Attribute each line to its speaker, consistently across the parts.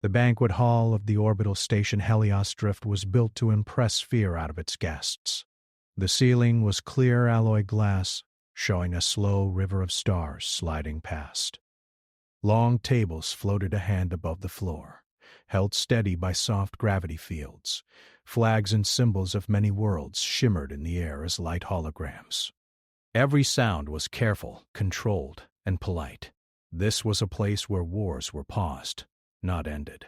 Speaker 1: The banquet hall of the orbital station Helios Drift was built to impress fear out of its guests. The ceiling was clear alloy glass, showing a slow river of stars sliding past. Long tables floated a hand above the floor, held steady by soft gravity fields. Flags and symbols of many worlds shimmered in the air as light holograms. Every sound was careful, controlled, and polite. This was a place where wars were paused, not ended.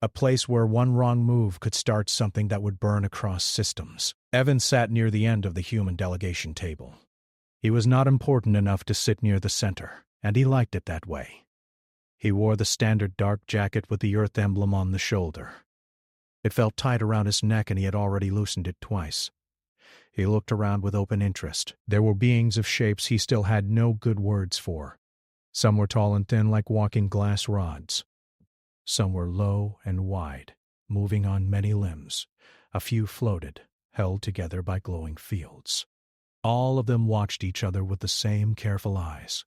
Speaker 1: A place where one wrong move could start something that would burn across systems. Evan sat near the end of the human delegation table. He was not important enough to sit near the center, and he liked it that way. He wore the standard dark jacket with the Earth emblem on the shoulder. It felt tight around his neck, and he had already loosened it twice. He looked around with open interest. There were beings of shapes he still had no good words for. Some were tall and thin like walking glass rods. Some were low and wide, moving on many limbs. A few floated, held together by glowing fields. All of them watched each other with the same careful eyes.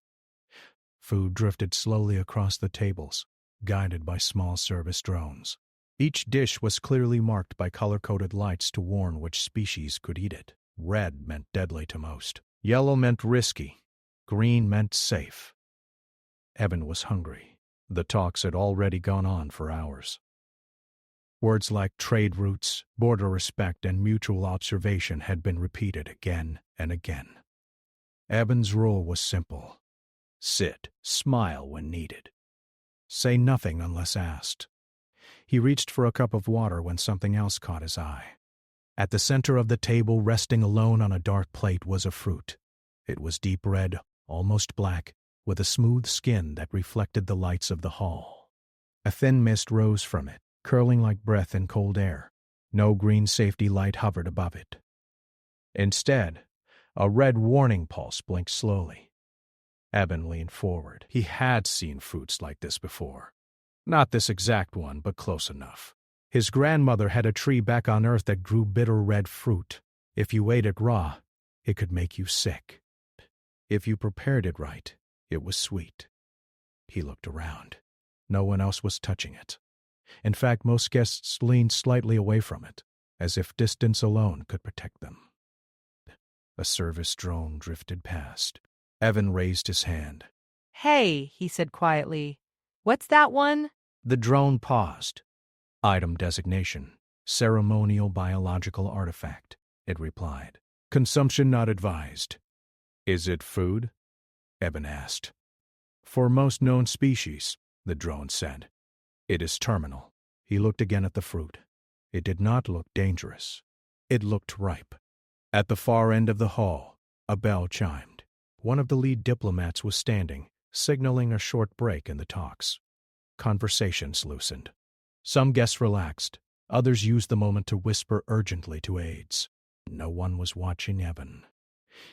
Speaker 1: Food drifted slowly across the tables, guided by small service drones. Each dish was clearly marked by color-coded lights to warn which species could eat it. Red meant deadly to most. Yellow meant risky. Green meant safe. Evan was hungry. The talks had already gone on for hours. Words like trade routes, border respect, and mutual observation had been repeated again and again. Evan's rule was simple. Sit, smile when needed. Say nothing unless asked. He reached for a cup of water when something else caught his eye. At the center of the table, resting alone on a dark plate, was a fruit. It was deep red, almost black, with a smooth skin that reflected the lights of the hall. A thin mist rose from it, curling like breath in cold air. No green safety light hovered above it. Instead, a red warning pulse blinked slowly. Evan leaned forward. He had seen fruits like this before. Not this exact one, but close enough. His grandmother had a tree back on Earth that grew bitter red fruit. If you ate it raw, it could make you sick. If you prepared it right, it was sweet. He looked around. No one else was touching it. In fact, most guests leaned slightly away from it, as if distance alone could protect them. A service drone drifted past. Evan raised his hand.
Speaker 2: "Hey," he said quietly. "What's that one?"
Speaker 1: The drone paused. Item designation, ceremonial biological artifact, it replied. Consumption not advised. Is it food? Evan asked. For most known species, the drone said. It is terminal. He looked again at the fruit. It did not look dangerous. It looked ripe. At the far end of the hall, a bell chimed. One of the lead diplomats was standing, signaling a short break in the talks. Conversations loosened. Some guests relaxed. Others used the moment to whisper urgently to aides. No one was watching Evan.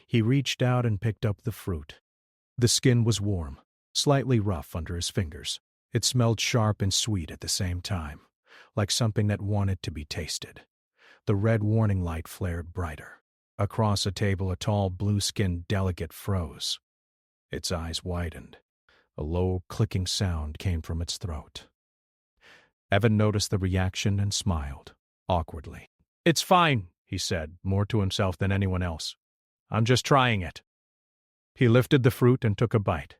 Speaker 1: He reached out and picked up the fruit. The skin was warm, slightly rough under his fingers. It smelled sharp and sweet at the same time, like something that wanted to be tasted. The red warning light flared brighter. Across a table, a tall, blue-skinned delegate froze. Its eyes widened. A low, clicking sound came from its throat. Evan noticed the reaction and smiled, awkwardly. It's fine, he said, more to himself than anyone else. I'm just trying it. He lifted the fruit and took a bite.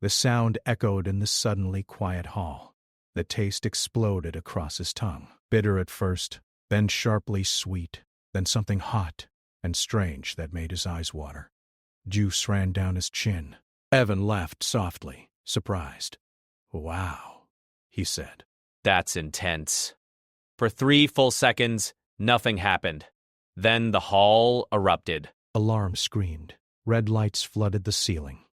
Speaker 1: The sound echoed in the suddenly quiet hall. The taste exploded across his tongue, bitter at first, then sharply sweet, then something hot and strange that made his eyes water. Juice ran down his chin. Evan laughed softly, surprised. Wow, he said.
Speaker 3: That's intense. For 3 full seconds, nothing happened. Then the hall erupted.
Speaker 1: Alarms screamed. Red lights flooded the ceiling.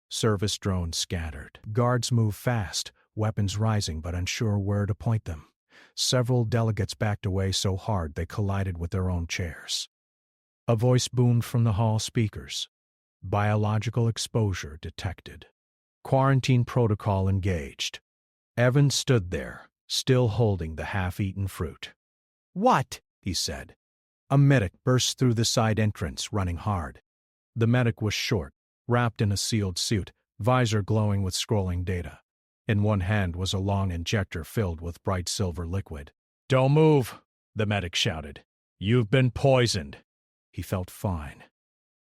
Speaker 1: Service drones scattered. Guards moved fast, weapons rising but unsure where to point them. Several delegates backed away so hard they collided with their own chairs. A voice boomed from the hall speakers. Biological exposure detected. Quarantine protocol engaged. Evan stood there, still holding the half-eaten fruit. What? He said. A medic burst through the side entrance, running hard. The medic was short, wrapped in a sealed suit, visor glowing with scrolling data. In one hand was a long injector filled with bright silver liquid. "Don't move," the medic shouted. "You've been poisoned." He felt fine.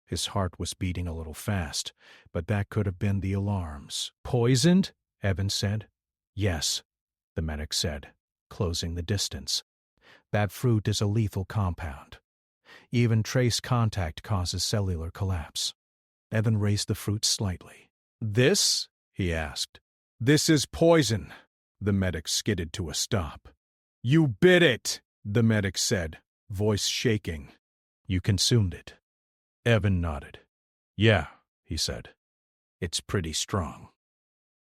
Speaker 1: His heart was beating a little fast, but that could have been the alarms. "Poisoned?" Evan said. "Yes," the medic said, closing the distance. "That fruit is a lethal compound. Even trace contact causes cellular collapse." Evan raised the fruit slightly. "This?" he asked. "This is poison." The medic skidded to a stop. "You bit it," the medic said, voice shaking. "You consumed it." Evan nodded. "Yeah," he said. "It's pretty strong."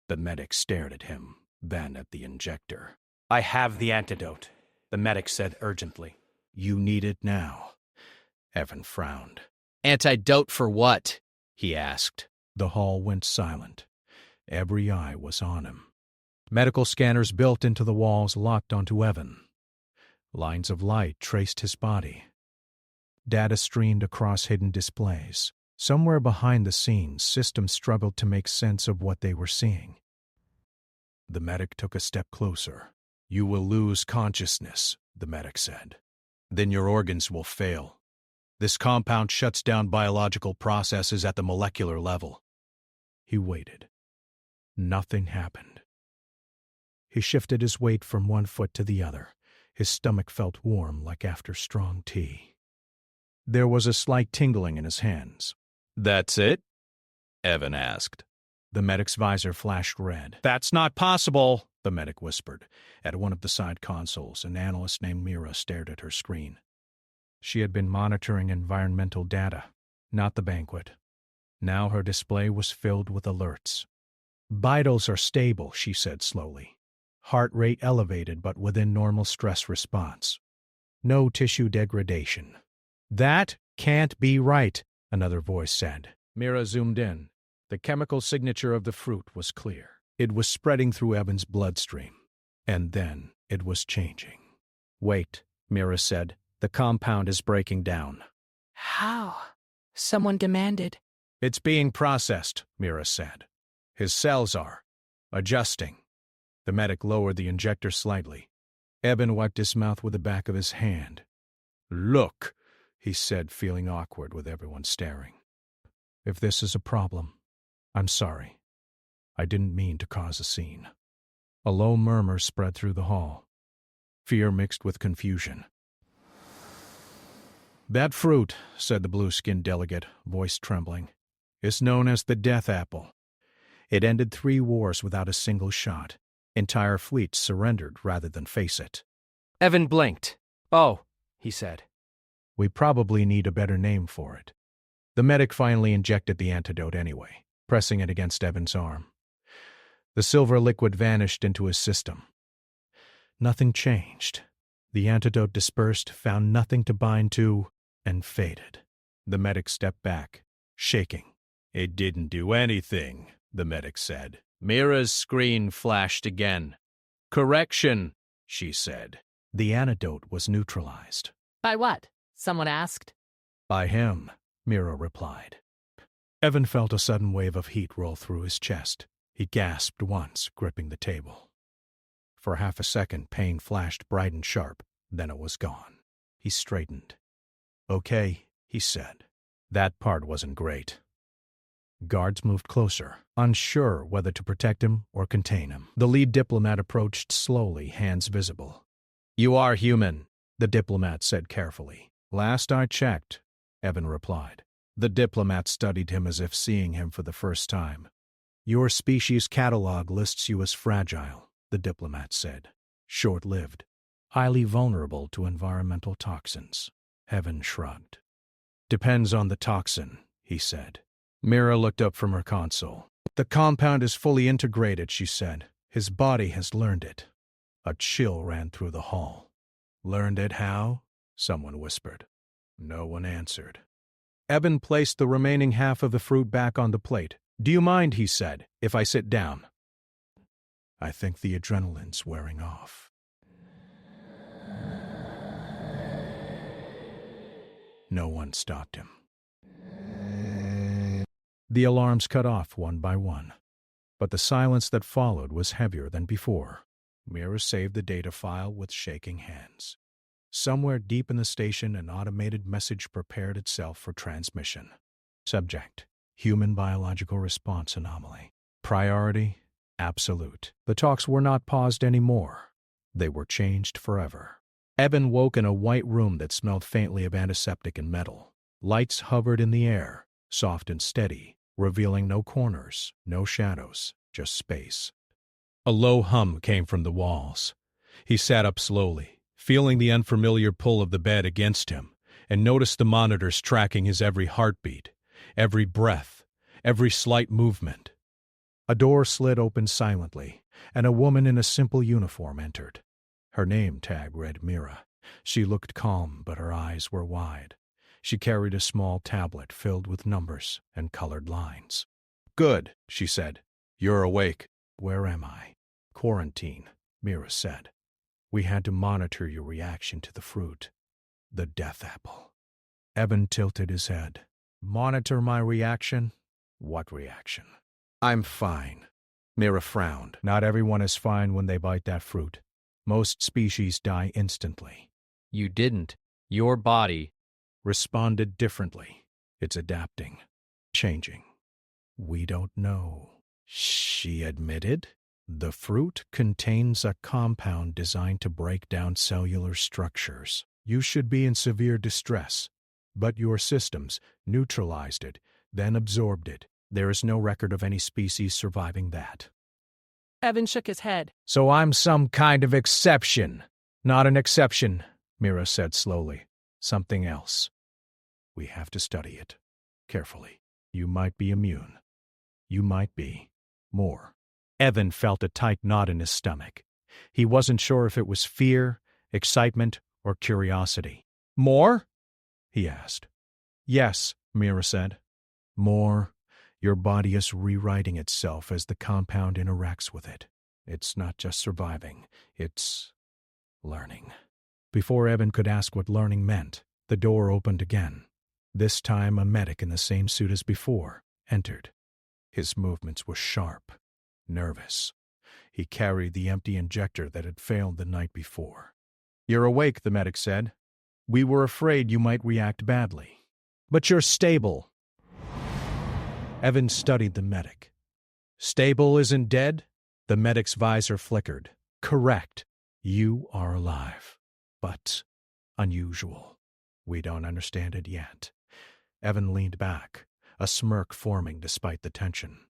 Speaker 1: The medic stared at him, then at the injector.
Speaker 4: "I have the antidote," the medic said urgently.
Speaker 1: "You need it now." Evan frowned.
Speaker 4: "Antidote for what?" he asked.
Speaker 1: The hall went silent. Every eye was on him. Medical scanners built into the walls locked onto Evan. Lines of light traced his body. Data streamed across hidden displays. Somewhere behind the scenes, systems struggled to make sense of what they were seeing. The medic took a step closer. "You will lose consciousness," the medic said. "Then your organs will fail. This compound shuts down biological processes at the molecular level." He waited. Nothing happened. He shifted his weight from one foot to the other. His stomach felt warm like after strong tea. There was a slight tingling in his hands.
Speaker 3: "That's it?" Evan asked.
Speaker 1: The medic's visor flashed red. "That's not possible," the medic whispered. At one of the side consoles, an analyst named Mira stared at her screen. She had been monitoring environmental data, not the banquet. Now her display was filled with alerts. "Vitals are stable," she said slowly. "Heart rate elevated but within normal stress response. No tissue degradation." "That can't be right," another voice said. Mira zoomed in. The chemical signature of the fruit was clear. It was spreading through Evan's bloodstream. And then it was changing. "Wait," Mira said. "The compound is breaking down."
Speaker 2: How? Someone demanded.
Speaker 1: "It's being processed," Mira said. "His cells are adjusting." The medic lowered the injector slightly. Evan wiped his mouth with the back of his hand. "Look," he said, feeling awkward with everyone staring. "If this is a problem, I'm sorry. I didn't mean to cause a scene." A low murmur spread through the hall. Fear mixed with confusion. "That fruit," said the blue-skinned delegate, voice trembling, "is known as the Death Apple. It ended 3 wars without a single shot. Entire fleets surrendered rather than face it."
Speaker 4: Evan blinked. "Oh," he said.
Speaker 1: "We probably need a better name for it." The medic finally injected the antidote anyway, pressing it against Evan's arm. The silver liquid vanished into his system. Nothing changed. The antidote dispersed, found nothing to bind to, and faded. The medic stepped back, shaking. "It didn't do anything," the medic said. Mira's screen flashed again. "Correction," she said. The antidote was neutralized.
Speaker 2: By what? Someone asked.
Speaker 1: "By him," Mira replied. Evan felt a sudden wave of heat roll through his chest. He gasped once, gripping the table. For half a second, pain flashed bright and sharp, then it was gone. He straightened. "Okay," he said. That part wasn't great. Guards moved closer, unsure whether to protect him or contain him. The lead diplomat approached slowly, hands visible. "You are human," the diplomat said carefully. "Last I checked," Evan replied. The diplomat studied him as if seeing him for the first time. "Your species catalog lists you as fragile," the diplomat said. "Short-lived. Highly vulnerable to environmental toxins." Evan shrugged. "Depends on the toxin," he said. Mira looked up from her console. "The compound is fully integrated," she said. "His body has learned it." A chill ran through the hall. "Learned it how?" someone whispered. No one answered. Evan placed the remaining half of the fruit back on the plate. "Do you mind," he said, "if I sit down?" "I think the adrenaline's wearing off." No one stopped him. The alarms cut off one by one. But the silence that followed was heavier than before. Mira saved the data file with shaking hands. Somewhere deep in the station, an automated message prepared itself for transmission. Subject: Human Biological Response Anomaly. Priority: Absolute. The talks were not paused anymore. They were changed forever. Evan woke in a white room that smelled faintly of antiseptic and metal. Lights hovered in the air, soft and steady, revealing no corners, no shadows, just space. A low hum came from the walls. He sat up slowly, feeling the unfamiliar pull of the bed against him, and noticed the monitors tracking his every heartbeat, every breath, every slight movement. A door slid open silently, and a woman in a simple uniform entered. Her name tag read Mira. She looked calm, but her eyes were wide. She carried a small tablet filled with numbers and colored lines. "Good," she said. "You're awake." "Where am I?" "Quarantine," Mira said. "We had to monitor your reaction to the fruit. The death apple." Evan tilted his head. "Monitor my reaction?" "What reaction?" "I'm fine." Mira frowned. "Not everyone is fine when they bite that fruit. Most species die instantly."
Speaker 3: You didn't. Your body.
Speaker 1: Responded differently. It's adapting, changing. "We don't know," she admitted. "The fruit contains a compound designed to break down cellular structures. You should be in severe distress, but your systems neutralized it, then absorbed it. There is no record of any species surviving that."
Speaker 2: Evan shook his head.
Speaker 1: "So I'm some kind of exception." "Not an exception," Mira said slowly. "Something else. We have to study it carefully. You might be immune. You might be more." Evan felt a tight knot in his stomach. He wasn't sure if it was fear, excitement, or curiosity. "More?" he asked. "Yes," Mira said. "More. Your body is rewriting itself as the compound interacts with it. It's not just surviving, it's learning." Before Evan could ask what learning meant, the door opened again. This time a medic in the same suit as before entered. His movements were sharp, nervous. He carried the empty injector that had failed the night before. "You're awake," the medic said. "We were afraid you might react badly. But you're stable." Evan studied the medic. "Stable isn't dead?" The medic's visor flickered. "Correct. You are alive. But unusual. We don't understand it yet." Evan leaned back, a smirk forming despite the tension.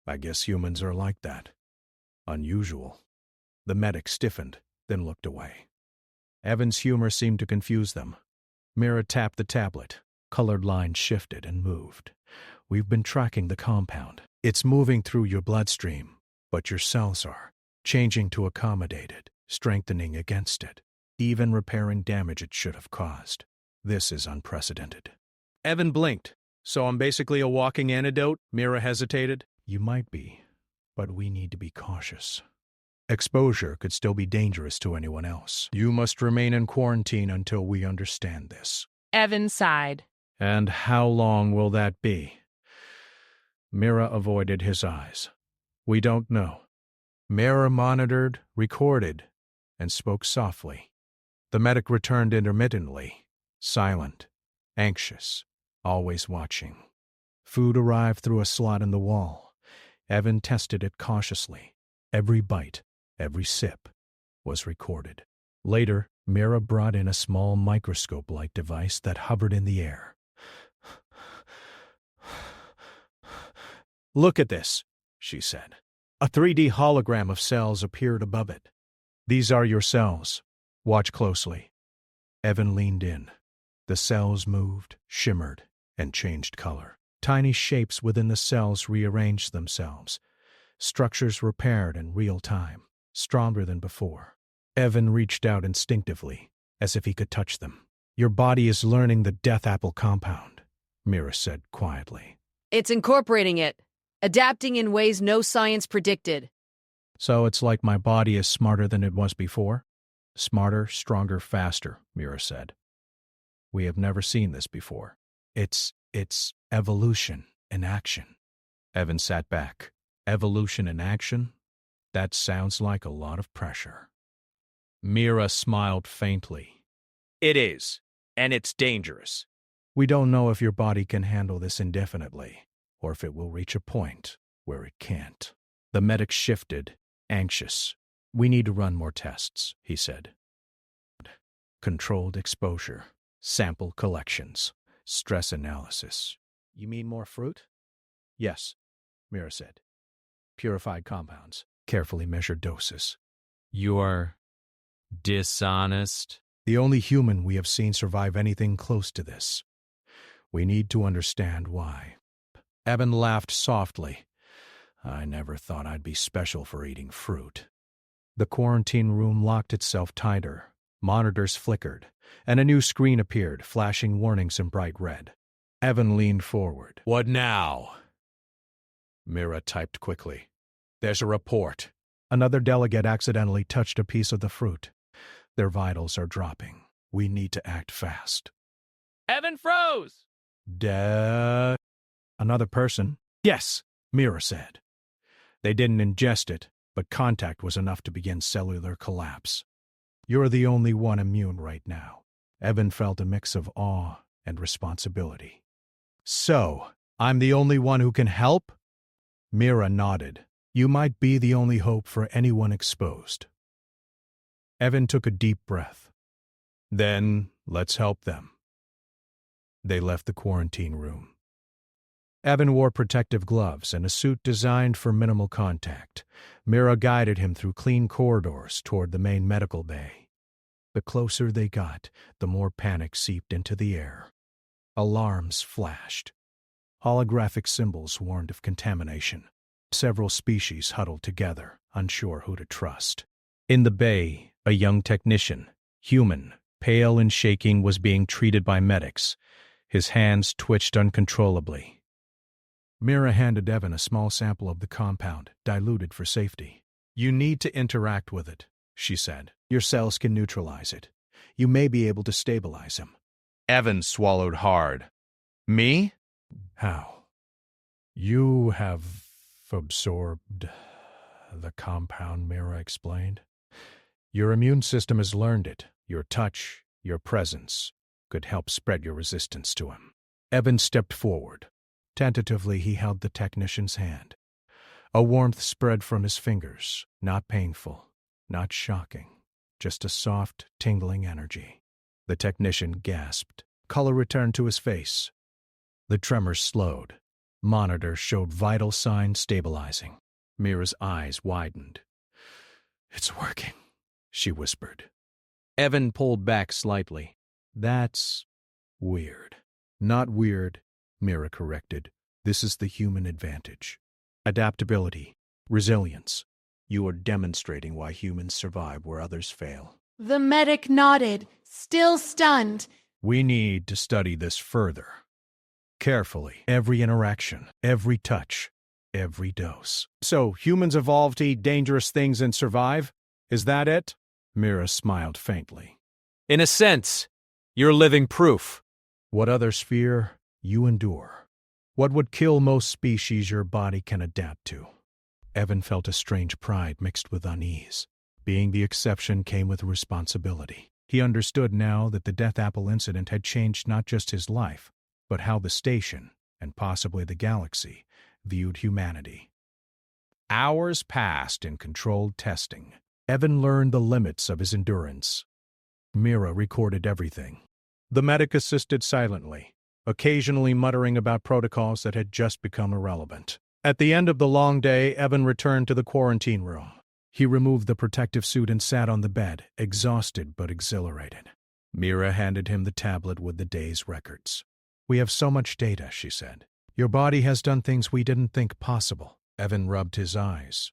Speaker 1: "I guess humans are like that. Unusual." The medic stiffened, then looked away. Evan's humor seemed to confuse them. Mira tapped the tablet. Colored lines shifted and moved. "We've been tracking the compound. It's moving through your bloodstream, but your cells are changing to accommodate it, strengthening against it, even repairing damage it should have caused. This is unprecedented." Evan blinked. "So I'm basically a walking antidote?" Mira hesitated. "You might be, but we need to be cautious. Exposure could still be dangerous to anyone else. You must remain in quarantine until we understand this."
Speaker 2: Evan sighed.
Speaker 1: "And how long will that be?" Mira avoided his eyes. "We don't know." Mira monitored, recorded, and spoke softly. The medic returned intermittently, silent, anxious, always watching. Food arrived through a slot in the wall. Evan tested it cautiously. Every bite, every sip, was recorded. Later, Mira brought in a small microscope-like device that hovered in the air. "Look at this," she said. A 3D hologram of cells appeared above it. "These are your cells. Watch closely." Evan leaned in. The cells moved, shimmered, and changed color. Tiny shapes within the cells rearranged themselves. Structures repaired in real time, stronger than before. Evan reached out instinctively, as if he could touch them. "Your body is learning the death apple compound," Mira said quietly.
Speaker 5: "It's incorporating it, adapting in ways no science predicted."
Speaker 1: "So it's like my body is smarter than it was before?" "Smarter, stronger, faster," Mira said. "We have never seen this before. It's evolution in action." Evan sat back, Evolution in action? That sounds like a lot of pressure. Mira smiled faintly.
Speaker 4: It is, and it's dangerous.
Speaker 1: We don't know if your body can handle this indefinitely, or if it will reach a point where it can't. The medic shifted, anxious. We need to run more tests, he said. Controlled exposure, sample collections, stress analysis. You mean more fruit? Yes, Mira said. Purified compounds, carefully measured doses.
Speaker 3: You're dishonest?
Speaker 1: The only human we have seen survive anything close to this. We need to understand why. Evan laughed softly. I never thought I'd be special for eating fruit. The quarantine room locked itself tighter. Monitors flickered, and a new screen appeared, flashing warnings in bright red. Evan leaned forward.
Speaker 4: What now?
Speaker 1: Mira typed quickly. There's a report. Another delegate accidentally touched a piece of the fruit. Their vitals are dropping. We need to act fast.
Speaker 3: Evan froze!
Speaker 1: Another person? Yes, Mira said. They didn't ingest it, but contact was enough to begin cellular collapse. You're the only one immune right now. Evan felt a mix of awe and responsibility. So, I'm the only one who can help? Mira nodded. You might be the only hope for anyone exposed. Evan took a deep breath. Then, let's help them. They left the quarantine room. Evan wore protective gloves and a suit designed for minimal contact. Mira guided him through clean corridors toward the main medical bay. The closer they got, the more panic seeped into the air. Alarms flashed. Holographic symbols warned of contamination. Several species huddled together, unsure who to trust. In the bay, a young technician, human, pale and shaking, was being treated by medics. His hands twitched uncontrollably. Mira handed Evan a small sample of the compound, diluted for safety. You need to interact with it, she said. Your cells can neutralize it. You may be able to stabilize him.
Speaker 6: Evan swallowed hard. Me?
Speaker 1: How? You have absorbed the compound, Mira explained. Your immune system has learned it. Your touch, your presence, could help spread your resistance to him. Evan stepped forward. Tentatively, he held the technician's hand. A warmth spread from his fingers, not painful, not shocking, just a soft, tingling energy. The technician gasped. Color returned to his face. The tremors slowed. Monitors showed vital signs stabilizing. Mira's eyes widened. It's working, she whispered. Evan pulled back slightly. That's weird. Not weird, Mira corrected. This is the human advantage. Adaptability, resilience. You are demonstrating why humans survive where others fail.
Speaker 7: The medic nodded, still stunned.
Speaker 1: We need to study this further. Carefully, every interaction, every touch, every dose. So, humans evolved to eat dangerous things and survive? Is that it? Mira smiled faintly.
Speaker 3: In a sense, you're living proof.
Speaker 1: What others fear, you endure. What would kill most species your body can adapt to. Evan felt a strange pride mixed with unease. Being the exception came with responsibility. He understood now that the Death Apple incident had changed not just his life, but how the station, and possibly the galaxy, viewed humanity. Hours passed in controlled testing. Evan learned the limits of his endurance. Mira recorded everything. The medic assisted silently, occasionally muttering about protocols that had just become irrelevant. At the end of the long day, Evan returned to the quarantine room. He removed the protective suit and sat on the bed, exhausted but exhilarated. Mira handed him the tablet with the day's records. We have so much data, she said. Your body has done things we didn't think possible. Evan rubbed his eyes.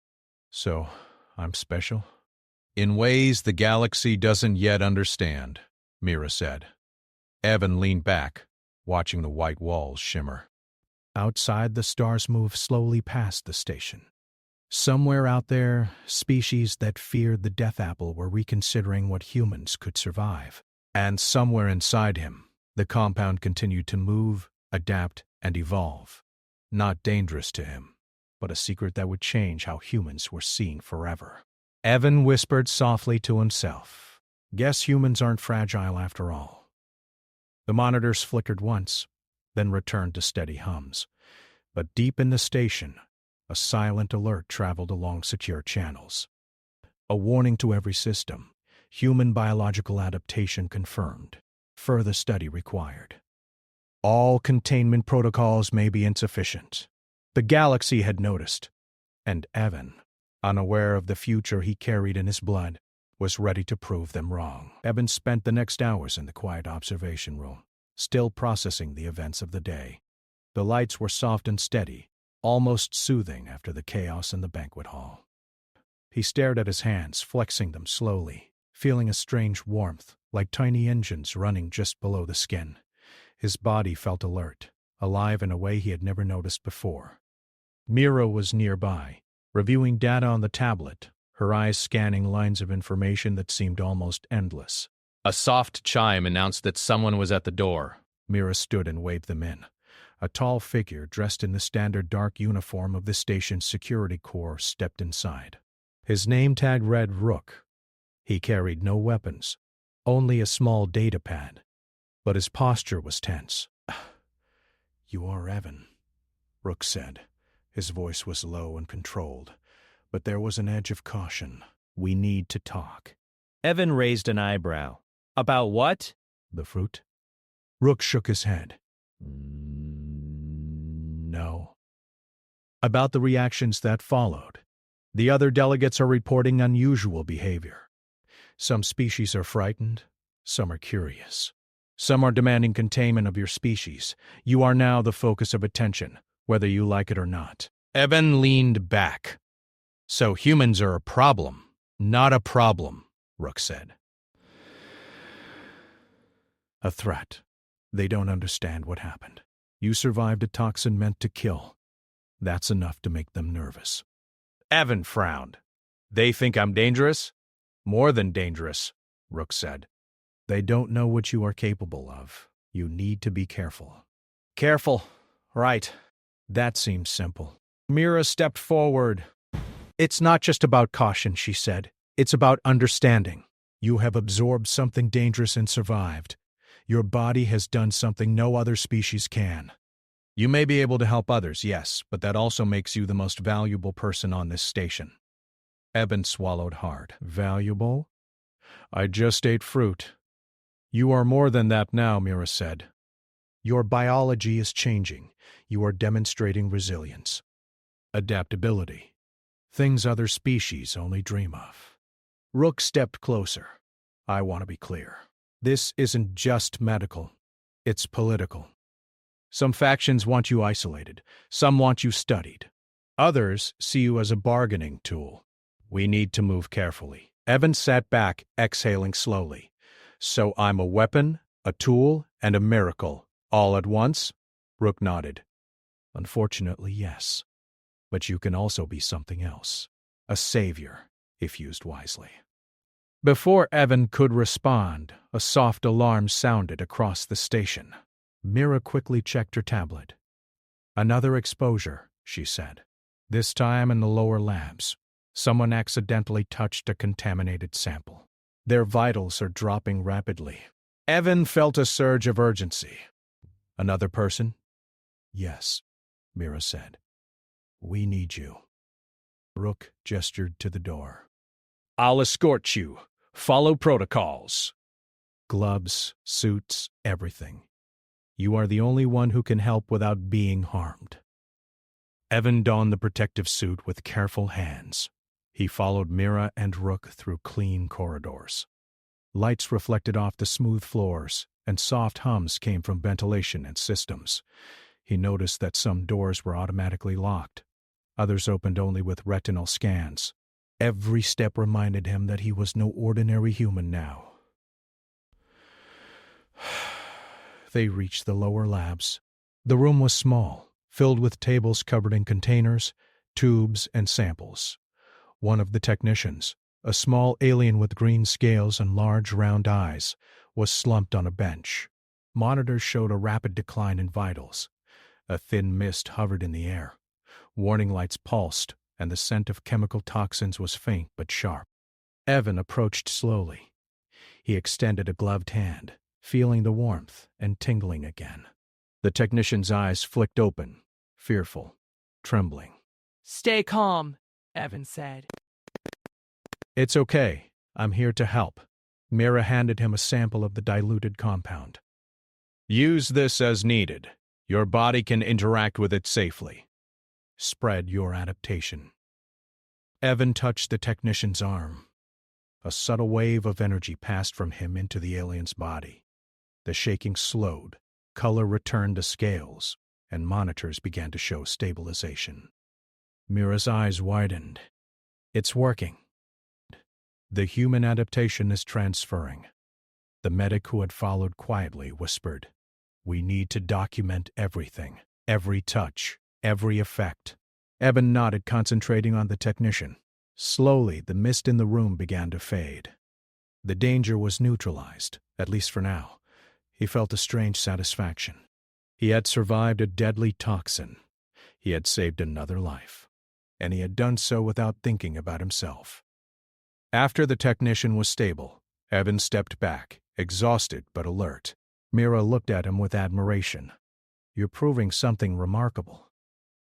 Speaker 1: So, I'm special? In ways the galaxy doesn't yet understand, Mira said. Evan leaned back, watching the white walls shimmer. Outside, the stars moved slowly past the station. Somewhere out there, species that feared the Death Apple were reconsidering what humans could survive. And somewhere inside him, the compound continued to move, adapt, and evolve. Not dangerous to him, but a secret that would change how humans were seen forever. Evan whispered softly to himself, "Guess humans aren't fragile after all." The monitors flickered once, then returned to steady hums. But deep in the station, a silent alert traveled along secure channels. A warning to every system. Human biological adaptation confirmed. Further study required. All containment protocols may be insufficient. The galaxy had noticed, and Evan, unaware of the future he carried in his blood, was ready to prove them wrong. Evan spent the next hours in the quiet observation room, still processing the events of the day. The lights were soft and steady, almost soothing after the chaos in the banquet hall. He stared at his hands, flexing them slowly, feeling a strange warmth, like tiny engines running just below the skin. His body felt alert, alive in a way he had never noticed before. Mira was nearby, reviewing data on the tablet, her eyes scanning lines of information that seemed almost endless.
Speaker 3: A soft chime announced that someone was at the door.
Speaker 1: Mira stood and waved them in. A tall figure dressed in the standard dark uniform of the station's security corps stepped inside. His name tag read Rook. He carried no weapons, only a small data pad, but his posture was tense. "You are Evan," Rook said. His voice was low and controlled, but there was an edge of caution. "We need to talk."
Speaker 3: Evan raised an eyebrow. About what?
Speaker 1: "The fruit?" Rook shook his head. "No." "About the reactions that followed. The other delegates are reporting unusual behavior. Some species are frightened, some are curious. Some are demanding containment of your species. You are now the focus of attention, whether you like it or not."
Speaker 6: Evan leaned back. "So humans are a problem, not a problem," Rook said.
Speaker 1: "A threat. They don't understand what happened. You survived a toxin meant to kill. That's enough to make them nervous."
Speaker 6: Evan frowned. "They think I'm dangerous?" "More than dangerous," Rook said.
Speaker 1: "They don't know what you are capable of. You need to be careful."
Speaker 6: "Careful. Right."
Speaker 1: That seems simple. Mira stepped forward. "It's not just about caution," she said. "It's about understanding. You have absorbed something dangerous and survived. Your body has done something no other species can. You may be able to help others, yes, but that also makes you the most valuable person on this station." Evan swallowed hard. "Valuable? I just ate fruit." "You are more than that now," Mira said. "Your biology is changing. You are demonstrating resilience. Adaptability. Things other species only dream of." Rook stepped closer. "I want to be clear. This isn't just medical. It's political. Some factions want you isolated. Some want you studied. Others see you as a bargaining tool. We need to move carefully." Evan sat back, exhaling slowly. "So I'm a weapon, a tool, and a miracle, all at once?" Rook nodded. "Unfortunately, yes. But you can also be something else. A savior, if used wisely." Before Evan could respond, a soft alarm sounded across the station. Mira quickly checked her tablet. "Another exposure," she said. "This time in the lower labs. Someone accidentally touched a contaminated sample. Their vitals are dropping rapidly." Evan felt a surge of urgency. "Another person?" "Yes," Mira said. "We need you." Rook gestured to the door.
Speaker 6: "I'll escort you. Follow protocols."
Speaker 1: "Gloves, suits, everything. You are the only one who can help without being harmed." Evan donned the protective suit with careful hands. He followed Mira and Rook through clean corridors. Lights reflected off the smooth floors, and soft hums came from ventilation and systems. He noticed that some doors were automatically locked. Others opened only with retinal scans. Every step reminded him that he was no ordinary human now. They reached the lower labs. The room was small, filled with tables covered in containers, tubes, and samples. One of the technicians, a small alien with green scales and large round eyes, was slumped on a bench. Monitors showed a rapid decline in vitals. A thin mist hovered in the air. Warning lights pulsed, and the scent of chemical toxins was faint but sharp. Evan approached slowly. He extended a gloved hand, feeling the warmth and tingling again. The technician's eyes flicked open, fearful, trembling.
Speaker 2: Stay calm, Evan said.
Speaker 1: It's okay. I'm here to help. Mira handed him a sample of the diluted compound.
Speaker 6: Use this as needed. Your body can interact with it safely.
Speaker 1: Spread your adaptation. Evan touched the technician's arm. A subtle wave of energy passed from him into the alien's body. The shaking slowed, color returned to scales, and monitors began to show stabilization. Mira's eyes widened. It's working. The human adaptation is transferring. The medic who had followed quietly whispered, "We need to document everything, every touch, every effect." Evan nodded, concentrating on the technician. Slowly, the mist in the room began to fade. The danger was neutralized, at least for now. He felt a strange satisfaction. He had survived a deadly toxin. He had saved another life. And he had done so without thinking about himself. After the technician was stable, Evan stepped back, exhausted but alert. Mira looked at him with admiration. "You're proving something remarkable.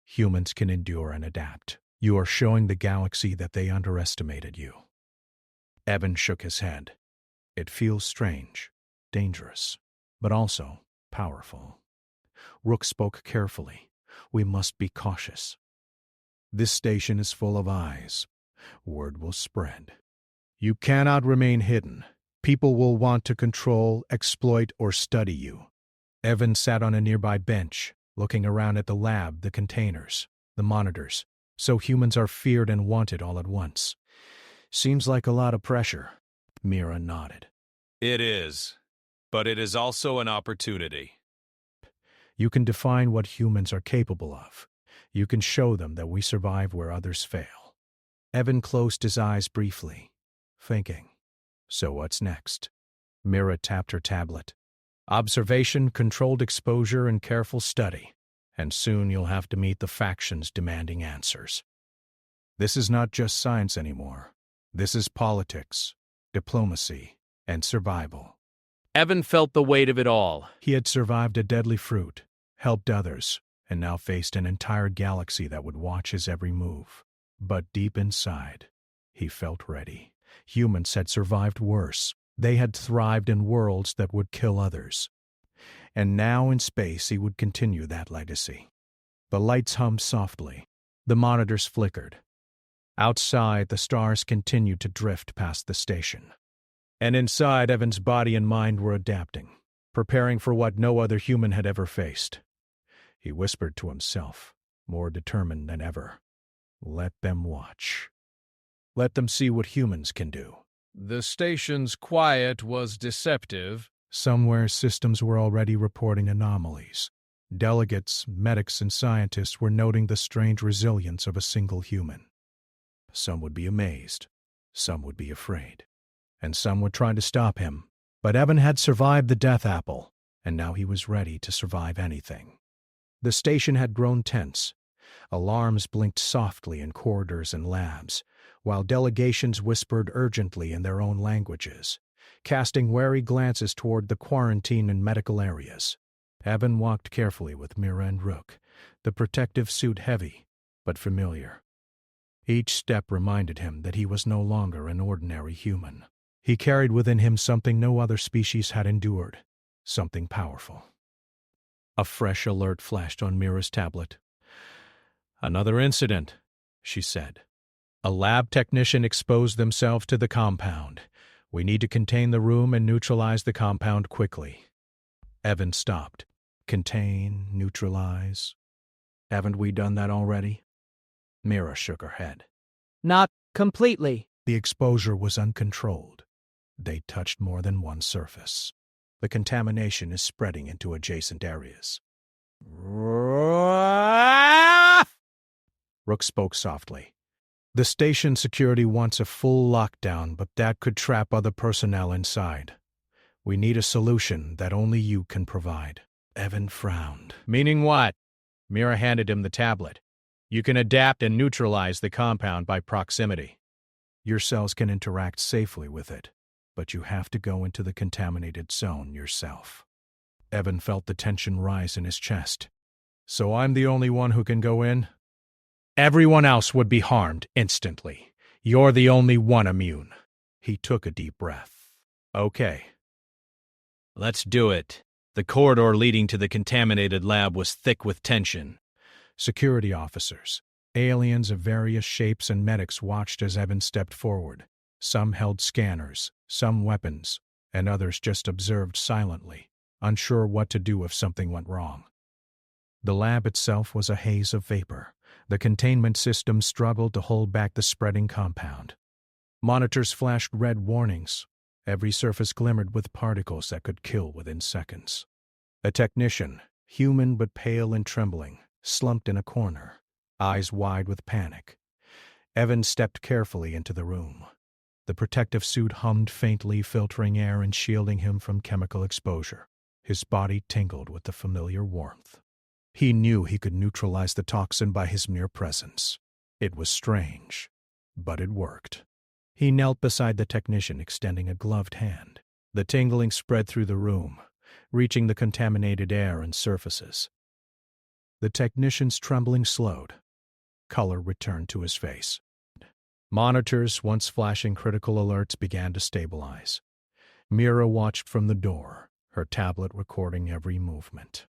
Speaker 1: Humans can endure and adapt. You are showing the galaxy that they underestimated you." Evan shook his head. "It feels strange, dangerous, but also powerful." Rook spoke carefully. "We must be cautious. This station is full of eyes. Word will spread. You cannot remain hidden. People will want to control, exploit, or study you." Evan sat on a nearby bench, looking around at the lab, the containers, the monitors. So humans are feared and wanted all at once. Seems like a lot of pressure. Mira nodded.
Speaker 6: It is, but it is also an opportunity.
Speaker 1: You can define what humans are capable of. You can show them that we survive where others fail. Evan closed his eyes briefly, thinking. So what's next? Mira tapped her tablet. Observation, controlled exposure, and careful study. And soon you'll have to meet the factions demanding answers. This is not just science anymore. This is politics, diplomacy, and survival.
Speaker 3: Evan felt the weight of it all.
Speaker 1: He had survived a deadly fruit, helped others, and now faced an entire galaxy that would watch his every move. But deep inside, he felt ready. Humans had survived worse. They had thrived in worlds that would kill others. And now in space he would continue that legacy. The lights hummed softly. The monitors flickered. Outside, the stars continued to drift past the station. And inside, Evan's body and mind were adapting, preparing for what no other human had ever faced. He whispered to himself, more determined than ever. Let them watch. Let them see what humans can do.
Speaker 6: The station's quiet was deceptive.
Speaker 1: Somewhere systems were already reporting anomalies. Delegates, medics, and scientists were noting the strange resilience of a single human. Some would be amazed. Some would be afraid. And some would try to stop him. But Evan had survived the death apple, and now he was ready to survive anything. The station had grown tense. Alarms blinked softly in corridors and labs, while delegations whispered urgently in their own languages, casting wary glances toward the quarantine and medical areas. Evan walked carefully with Mira and Rook, the protective suit heavy, but familiar. Each step reminded him that he was no longer an ordinary human. He carried within him something no other species had endured, something powerful. A fresh alert flashed on Mira's tablet. Another incident, she said. A lab technician exposed themselves to the compound. We need to contain the room and neutralize the compound quickly. Evan stopped. Contain, neutralize. Haven't we done that already? Mira shook her head.
Speaker 2: Not completely.
Speaker 1: The exposure was uncontrolled. They touched more than one surface. The contamination is spreading into adjacent areas. Rook spoke softly. The station security wants a full lockdown, but that could trap other personnel inside. We need a solution that only you can provide. Evan frowned.
Speaker 6: Meaning what? Mira handed him the tablet. You can adapt and neutralize the compound by proximity.
Speaker 1: Your cells can interact safely with it, but you have to go into the contaminated zone yourself. Evan felt the tension rise in his chest.
Speaker 6: So I'm the only one who can go in? Everyone else would be harmed instantly. You're the only one immune.
Speaker 1: He took a deep breath.
Speaker 6: Okay. Let's do it. The corridor leading to the contaminated lab was thick with tension.
Speaker 1: Security officers, aliens of various shapes, and medics watched as Evan stepped forward. Some held scanners, some weapons, and others just observed silently, unsure what to do if something went wrong. The lab itself was a haze of vapor. The containment system struggled to hold back the spreading compound. Monitors flashed red warnings. Every surface glimmered with particles that could kill within seconds. A technician, human but pale and trembling, slumped in a corner, eyes wide with panic. Evan stepped carefully into the room. The protective suit hummed faintly, filtering air and shielding him from chemical exposure. His body tingled with the familiar warmth. He knew he could neutralize the toxin by his mere presence. It was strange, but it worked. He knelt beside the technician, extending a gloved hand. The tingling spread through the room, reaching the contaminated air and surfaces. The technician's trembling slowed. Color returned to his face. Monitors, once flashing critical alerts, began to stabilize. Mira watched from the door, her tablet recording every movement.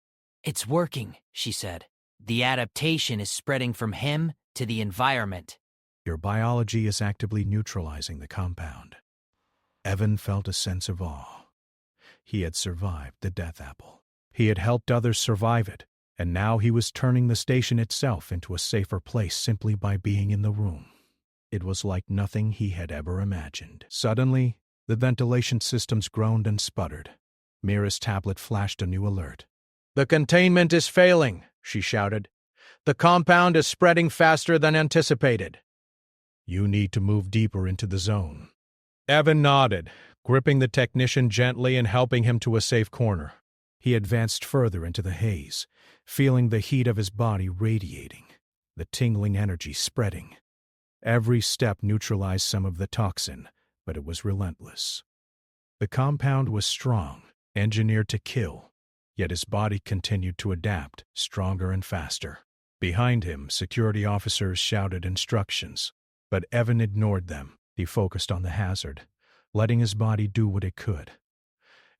Speaker 8: "It's working," she said. "The adaptation is spreading from him to the environment."
Speaker 1: Your biology is actively neutralizing the compound. Evan felt a sense of awe. He had survived the death apple. He had helped others survive it, and now he was turning the station itself into a safer place simply by being in the room. It was like nothing he had ever imagined. Suddenly, the ventilation systems groaned and sputtered. Mira's tablet flashed a new alert.
Speaker 6: "The containment is failing," she shouted. "The compound is spreading faster than anticipated."
Speaker 1: You need to move deeper into the zone.
Speaker 6: Evan nodded, gripping the technician gently and helping him to a safe corner.
Speaker 1: He advanced further into the haze, feeling the heat of his body radiating, the tingling energy spreading. Every step neutralized some of the toxin, but it was relentless. The compound was strong, engineered to kill, yet his body continued to adapt, stronger and faster. Behind him, security officers shouted instructions, but Evan ignored them. He focused on the hazard, letting his body do what it could.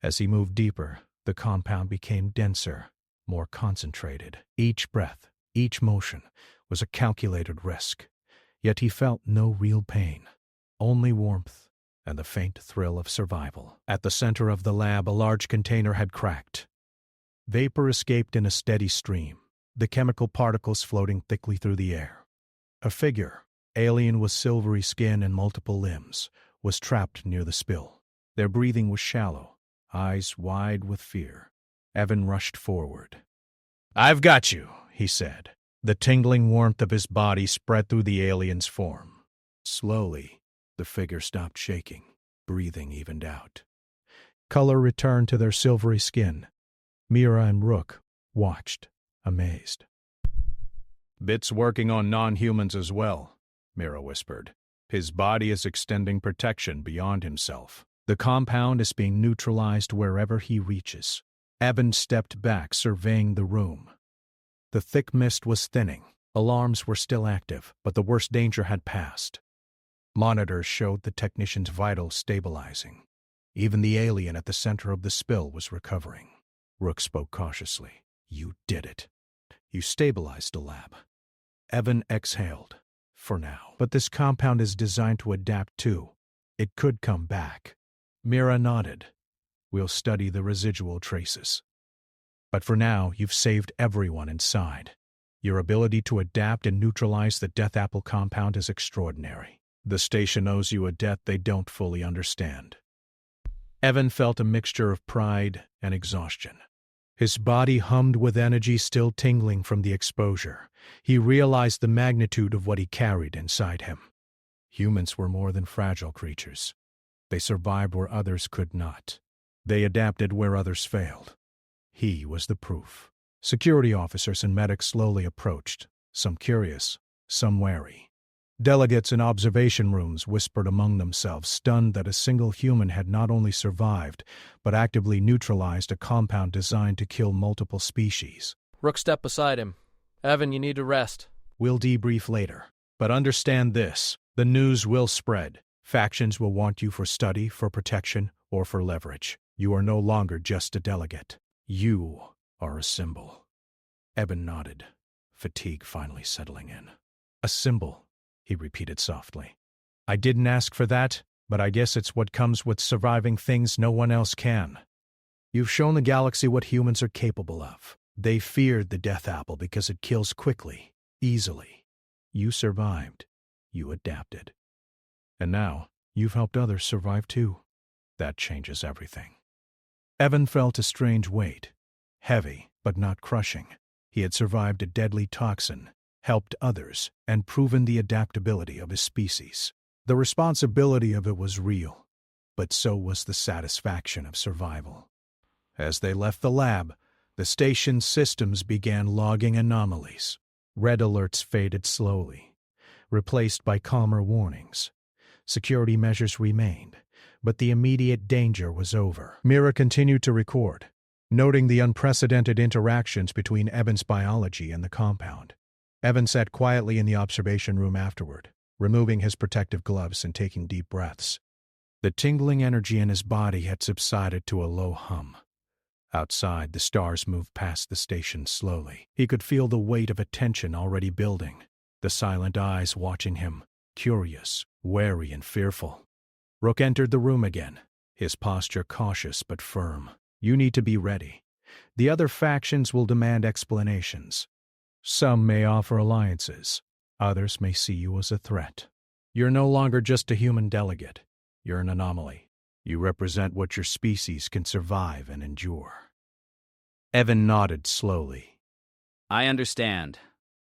Speaker 1: As he moved deeper, the compound became denser, more concentrated. Each breath, each motion, was a calculated risk. Yet he felt no real pain, only warmth and the faint thrill of survival. At the center of the lab, a large container had cracked. Vapor escaped in a steady stream, the chemical particles floating thickly through the air. A figure, alien with silvery skin and multiple limbs, was trapped near the spill. Their breathing was shallow, eyes wide with fear. Evan rushed forward.
Speaker 6: "I've got you," he said. The tingling warmth of his body spread through the alien's form.
Speaker 1: Slowly, the figure stopped shaking. Breathing evened out. Color returned to their silvery skin. Mira and Rook watched, amazed.
Speaker 6: "Bit's working on non-humans as well," Mira whispered. "His body is extending protection beyond himself.
Speaker 1: The compound is being neutralized wherever he reaches." Evan stepped back, surveying the room. The thick mist was thinning. Alarms were still active, but the worst danger had passed. Monitors showed the technician's vitals stabilizing. Even the alien at the center of the spill was recovering. Rook spoke cautiously. "You did it. You stabilized the lab." Evan exhaled. "For now. But this compound is designed to adapt too. It could come back." Mira nodded. "We'll study the residual traces. But for now, you've saved everyone inside. Your ability to adapt and neutralize the Death Apple compound is extraordinary. The station owes you a debt they don't fully understand." Evan felt a mixture of pride and exhaustion. His body hummed with energy still tingling from the exposure. He realized the magnitude of what he carried inside him. Humans were more than fragile creatures. They survived where others could not. They adapted where others failed. He was the proof. Security officers and medics slowly approached, some curious, some wary. Delegates in observation rooms whispered among themselves, stunned that a single human had not only survived, but actively neutralized a compound designed to kill multiple species.
Speaker 9: Rook, step beside him. Evan, you need to rest.
Speaker 1: We'll debrief later. But understand this, the news will spread. Factions will want you for study, for protection, or for leverage. You are no longer just a delegate. You are a symbol. Evan nodded, fatigue finally settling in. A symbol, he repeated softly. I didn't ask for that, but I guess it's what comes with surviving things no one else can. You've shown the galaxy what humans are capable of. They feared the Death Apple because it kills quickly, easily. You survived. You adapted. And now, you've helped others survive too. That changes everything. Evan felt a strange weight. Heavy, but not crushing. He had survived a deadly toxin, helped others, and proven the adaptability of his species. The responsibility of it was real, but so was the satisfaction of survival. As they left the lab, the station's systems began logging anomalies. Red alerts faded slowly, replaced by calmer warnings. Security measures remained, but the immediate danger was over. Mira continued to record, noting the unprecedented interactions between Evan's biology and the compound. Evan sat quietly in the observation room afterward, removing his protective gloves and taking deep breaths. The tingling energy in his body had subsided to a low hum. Outside, the stars moved past the station slowly. He could feel the weight of attention already building, the silent eyes watching him, curious, wary, and fearful. Rook entered the room again, his posture cautious but firm. You need to be ready. The other factions will demand explanations. Some may offer alliances. Others may see you as a threat. You're no longer just a human delegate. You're an anomaly. You represent what your species can survive and endure. Evan nodded slowly.
Speaker 3: I understand,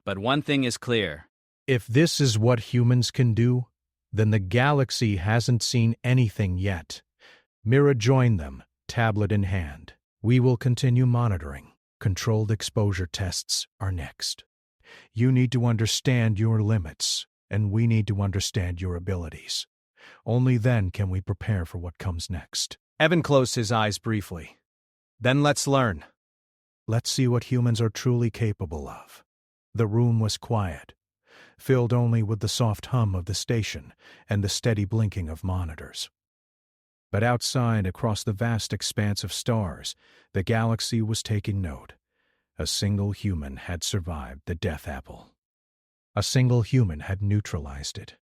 Speaker 3: but one thing is clear.
Speaker 1: If this is what humans can do, then the galaxy hasn't seen anything yet. Mira joined them, tablet in hand. We will continue monitoring. Controlled exposure tests are next. You need to understand your limits, and we need to understand your abilities. Only then can we prepare for what comes next.
Speaker 4: Evan closed his eyes briefly. Then let's learn.
Speaker 1: Let's see what humans are truly capable of. The room was quiet, filled only with the soft hum of the station and the steady blinking of monitors. But outside, across the vast expanse of stars, the galaxy was taking note. A single human had survived the Death Apple. A single human had neutralized it.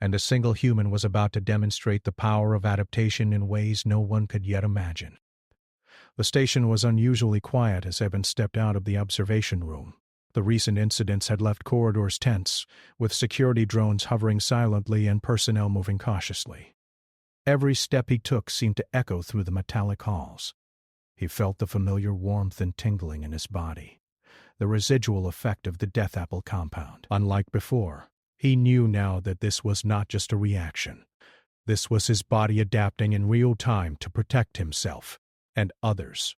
Speaker 1: And a single human was about to demonstrate the power of adaptation in ways no one could yet imagine. The station was unusually quiet as Evan stepped out of the observation room. The recent incidents had left corridors tense, with security drones hovering silently and personnel moving cautiously. Every step he took seemed to echo through the metallic halls. He felt the familiar warmth and tingling in his body, the residual effect of the Death Apple compound. Unlike before, he knew now that this was not just a reaction. This was his body adapting in real time to protect himself and others.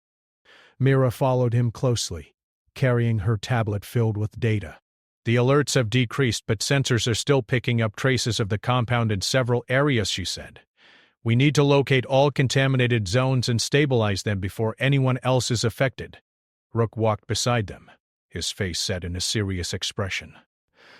Speaker 1: Mira followed him closely, carrying her tablet filled with data.
Speaker 6: The alerts have decreased, but sensors are still picking up traces of the compound in several areas, she said. We need to locate all contaminated zones and stabilize them before anyone else is affected. Rook walked beside them, his face set in a serious expression.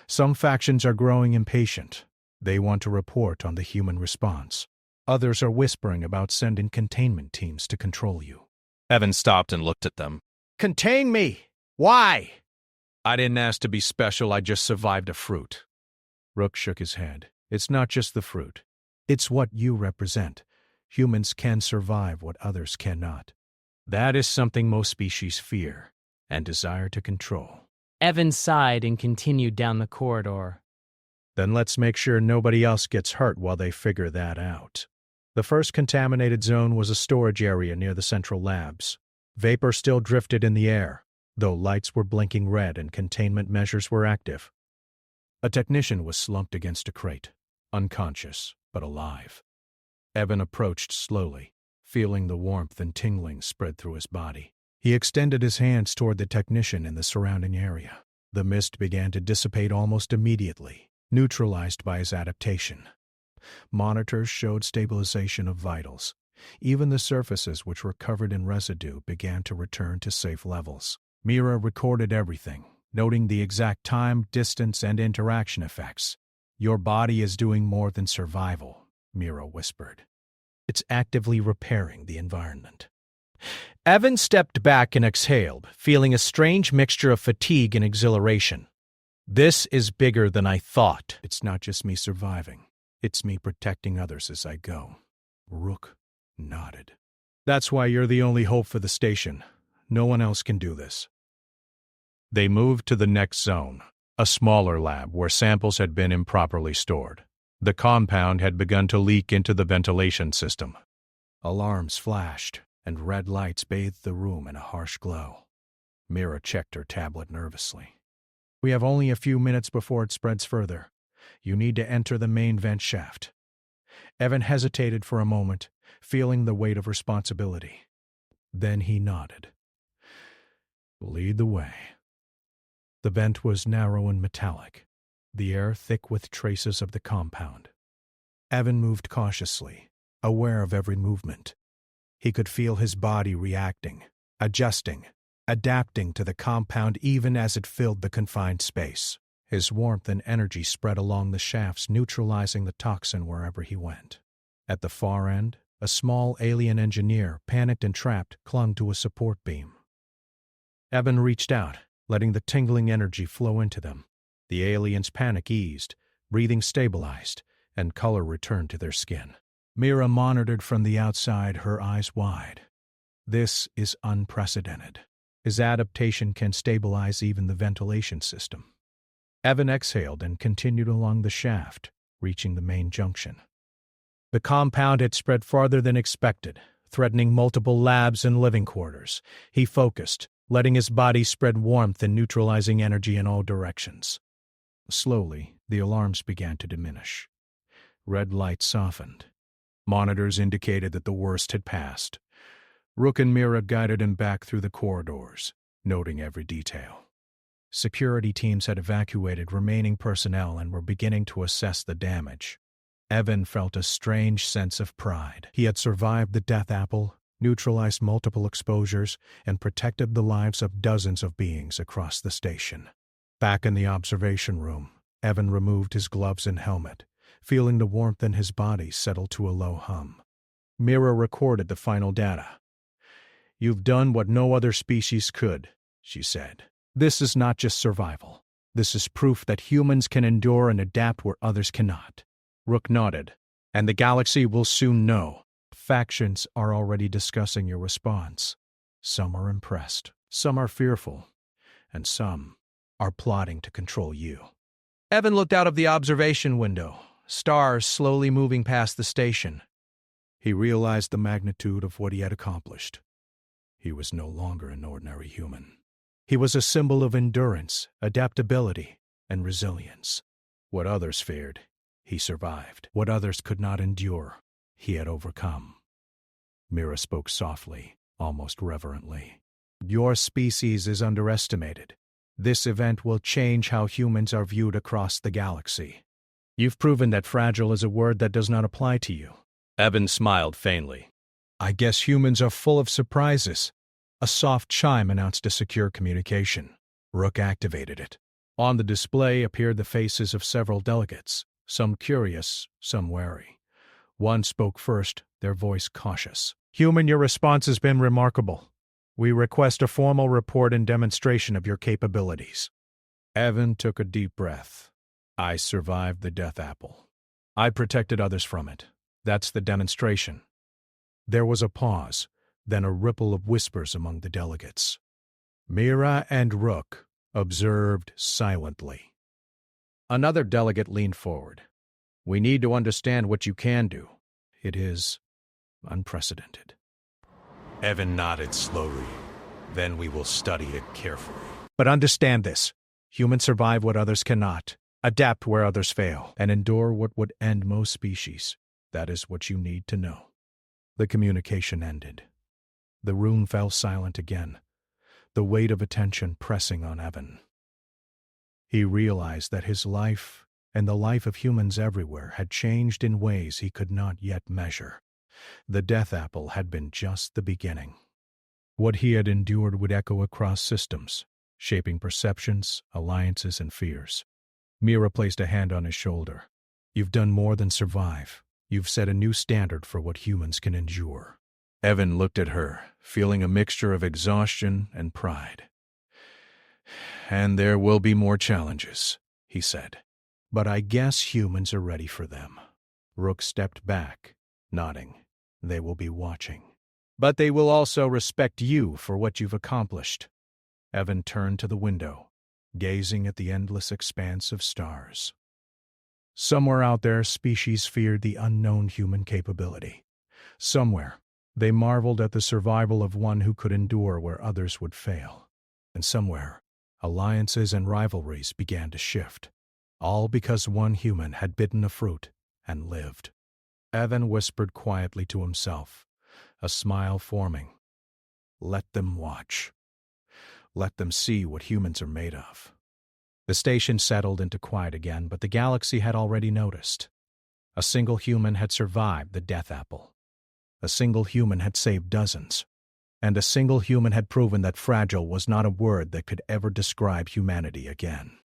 Speaker 1: Some factions are growing impatient. They want to report on the human response. Others are whispering about sending containment teams to control you.
Speaker 10: Evan stopped and looked at them.
Speaker 4: Contain me! Why?
Speaker 6: I didn't ask to be special, I just survived a fruit.
Speaker 1: Rook shook his head. It's not just the fruit. It's what you represent. Humans can survive what others cannot. That is something most species fear and desire to control.
Speaker 2: Evan sighed and continued down the corridor.
Speaker 1: Then let's make sure nobody else gets hurt while they figure that out. The first contaminated zone was a storage area near the central labs. Vapor still drifted in the air, though lights were blinking red and containment measures were active. A technician was slumped against a crate, unconscious but alive. Evan approached slowly, feeling the warmth and tingling spread through his body. He extended his hands toward the technician in the surrounding area. The mist began to dissipate almost immediately, neutralized by his adaptation. Monitors showed stabilization of vitals. Even the surfaces which were covered in residue began to return to safe levels. Mira recorded everything, noting the exact time, distance, and interaction effects. "Your body is doing more than survival," Mira whispered. "It's actively repairing the environment." Evan stepped back and exhaled, feeling a strange mixture of fatigue and exhilaration. "This is bigger than I thought. It's not just me surviving. It's me protecting others as I go." Rook nodded. "That's why you're the only hope for the station. No one else can do this." They moved to the next zone, a smaller lab where samples had been improperly stored. The compound had begun to leak into the ventilation system. Alarms flashed, and red lights bathed the room in a harsh glow. Mira checked her tablet nervously. "We have only a few minutes before it spreads further. You need to enter the main vent shaft." Evan hesitated for a moment, feeling the weight of responsibility. Then he nodded. "Lead the way." The vent was narrow and metallic, the air thick with traces of the compound. Evan moved cautiously, aware of every movement. He could feel his body reacting, adjusting, adapting to the compound even as it filled the confined space. His warmth and energy spread along the shafts, neutralizing the toxin wherever he went. At the far end, a small alien engineer, panicked and trapped, clung to a support beam. Evan reached out, letting the tingling energy flow into them. The alien's panic eased, breathing stabilized, and color returned to their skin. Mira monitored from the outside, her eyes wide. This is unprecedented. His adaptation can stabilize even the ventilation system. Evan exhaled and continued along the shaft, reaching the main junction. The compound had spread farther than expected, threatening multiple labs and living quarters. He focused, letting his body spread warmth and neutralizing energy in all directions. Slowly, the alarms began to diminish. Red lights softened. Monitors indicated that the worst had passed. Rook and Mira guided him back through the corridors, noting every detail. Security teams had evacuated remaining personnel and were beginning to assess the damage. Evan felt a strange sense of pride. He had survived the death apple, neutralized multiple exposures, and protected the lives of dozens of beings across the station. Back in the observation room, Evan removed his gloves and helmet, feeling the warmth in his body settle to a low hum. Mira recorded the final data. "You've done what no other species could," she said. "This is not just survival. This is proof that humans can endure and adapt where others cannot." Rook nodded. "And the galaxy will soon know. Factions are already discussing your response. Some are impressed, some are fearful, and some are plotting to control you." Evan looked out of the observation window, stars slowly moving past the station. He realized the magnitude of what he had accomplished. He was no longer an ordinary human. He was a symbol of endurance, adaptability, and resilience. What others feared, he survived. What others could not endure, he had overcome. Mira spoke softly, almost reverently. "Your species is underestimated. This event will change how humans are viewed across the galaxy. You've proven that fragile is a word that does not apply to you."
Speaker 3: Evan smiled faintly.
Speaker 1: "I guess humans are full of surprises." A soft chime announced a secure communication. Rook activated it. On the display appeared the faces of several delegates, some curious, some wary. One spoke first, their voice cautious. "Human, your response has been remarkable. We request a formal report and demonstration of your capabilities." Evan took a deep breath. "I survived the death apple. I protected others from it. That's the demonstration." There was a pause, then a ripple of whispers among the delegates. Mira and Rook observed silently. Another delegate leaned forward. "We need to understand what you can do. It is unprecedented."
Speaker 10: Evan nodded slowly. "Then we will study it carefully."
Speaker 1: "But understand this. Humans survive what others cannot, adapt where others fail, and endure what would end most species. That is what you need to know." The communication ended. The room fell silent again, the weight of attention pressing on Evan. He realized that his life and the life of humans everywhere had changed in ways he could not yet measure. The Death Apple had been just the beginning. What he had endured would echo across systems, shaping perceptions, alliances, and fears. Mira placed a hand on his shoulder. You've done more than survive. You've set a new standard for what humans can endure. Evan looked at her, feeling a mixture of exhaustion and pride. And there will be more challenges, he said. But I guess humans are ready for them. Rook stepped back, nodding. They will be watching. But they will also respect you for what you've accomplished. Evan turned to the window, gazing at the endless expanse of stars. Somewhere out there, species feared the unknown human capability. Somewhere, they marveled at the survival of one who could endure where others would fail. And somewhere, alliances and rivalries began to shift, all because one human had bitten a fruit and lived. Evan whispered quietly to himself, a smile forming. Let them watch. Let them see what humans are made of. The station settled into quiet again, but the galaxy had already noticed. A single human had survived the Death Apple. A single human had saved dozens. And a single human had proven that fragile was not a word that could ever describe humanity again.